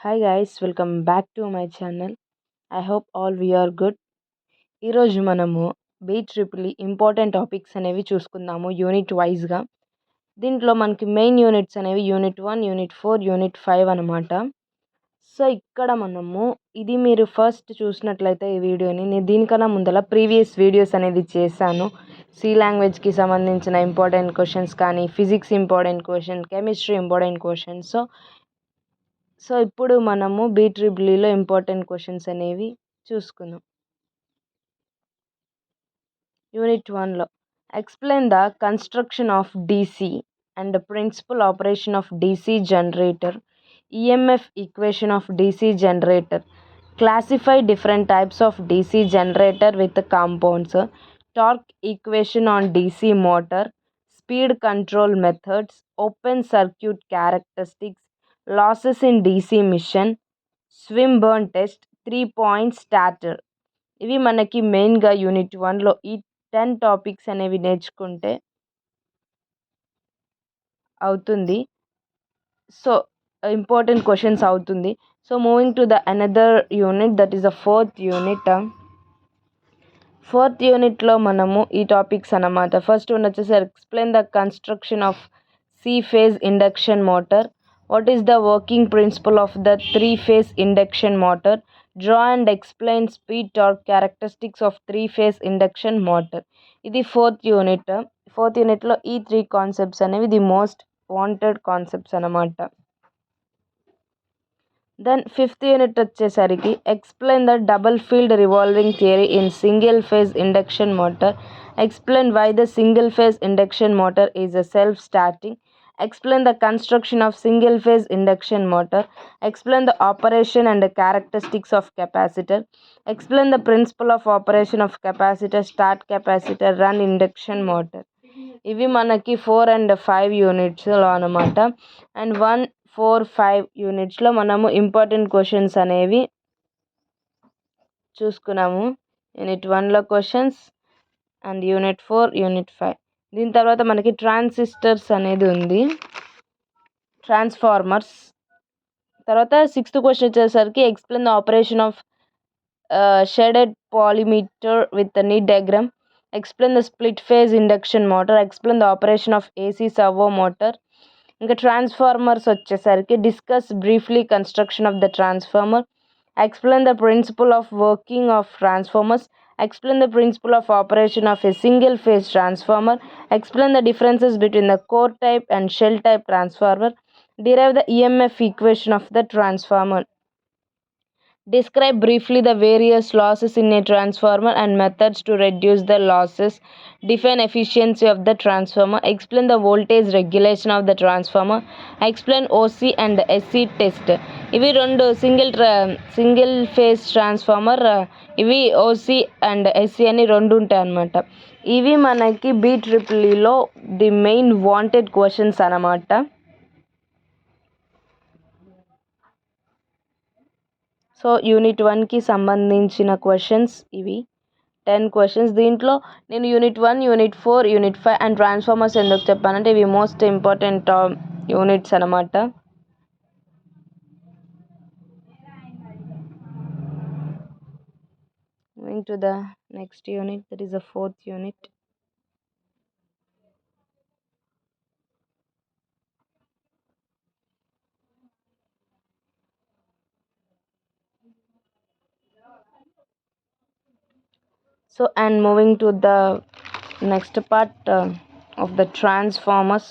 Hi guys, welcome back to my channel. I hope all we are good. ఈరోజు మనము BEE important topics అనేవి చూసుకుందాము unit వైజ్గా. దీంట్లో మనకి మెయిన్ యూనిట్స్ అనేవి యూనిట్ 1, యూనిట్ 4, యూనిట్ 5 అనమాట. సో ఇక్కడ మనము ఇది మీరు ఫస్ట్ చూసినట్లయితే ఈ వీడియోని నేను దీనికన్నా ముందల ప్రీవియస్ వీడియోస్ అనేది చేశాను. సి లాంగ్వేజ్కి సంబంధించిన ఇంపార్టెంట్ క్వశ్చన్స్ కానీ, physics important question, chemistry important questions. So ఇప్పుడు మనము BEEలో ఇంపార్టెంట్ క్వశ్చన్స్ అనేవి చూసుకుందాం. యూనిట్ 1లో explain the construction of DC and principle operation of DC generator, EMF equation of DC generator, classify different types of DC generator with compounds, torque equation on DC motor, speed control methods, open circuit characteristics, losses in DC machine, Swinburne test, 3 point starter. ఇవి మనకి మెయిన్గా unit 1లో ఈ 10 topics అనేవి నేర్చుకుంటే అవుతుంది. So important questions అవుతుంది. So moving to the another unit, that is the fourth unit. Fourth యూనిట్లో మనము ఈ టాపిక్స్ అన్నమాట. ఫస్ట్ వన్ వచ్చేసి explain the construction of 3-phase induction motor, what is the working principle of the 3-phase induction motor, draw and explain speed torque characteristics of 3-phase induction motor. ఇది fourth unit. Fourth యూనిట్లో ఈ 3 concepts అనేవి the most wanted concepts అన్నమాట. Then fifth unit వచ్చేసరికి explain the double field revolving theory in single phase induction motor, explain why the single phase induction motor is a self starting, explain the construction of single phase induction motor, explain the operation and the characteristics of capacitor, explain the principle of operation of capacitor, start capacitor, run induction motor. ఇవి మనకి 4 and 5 యూనిట్స్లో అనమాట. And 1, 4, 5 యూనిట్స్లో మనము important questions అనేవి చూసుకున్నాము. Unit 1లో questions and unit 4, unit 5. దీని తర్వాత మనకి ట్రాన్సిస్టర్స్ అనేది ఉంది, ట్రాన్స్ఫార్మర్స్. తర్వాత 6th క్వశ్చన్ వచ్చేసరికి explain the operation of shaded pole motor with neat diagram, explain the split phase induction motor, explain the operation of AC servo motor. ఇంకా transformers వచ్చేసరికి discuss briefly construction of the transformer, explain the principle of working of transformers, explain the principle of operation of a single phase transformer, explain the differences between the core type and shell type transformer, derive the EMF equation of the transformer, describe briefly the various losses in a transformer and methods to reduce the losses, define efficiency of the transformer, explain the voltage regulation of the transformer, explain OC and SC test. ఇవి రెండు single phase transformer, ఇవి OC and SC అని రెండు ఉంటాయి అన్నమాట. ఇవి మనకి BEEలో the main wanted questions అన్నమాట. సో యూనిట్ 1కి సంబంధించిన క్వశ్చన్స్ ఇవి 10 క్వశ్చన్స్. దీంట్లో నేను unit 1, unit 4, unit 5 and transformers ఎందుకు చెప్పానంటే ఇవి మోస్ట్ ఇంపార్టెంట్ యూనిట్స్ అన్నమాట. Moving to the next unit, that is the 4th unit. So and moving to the next part of the transformers.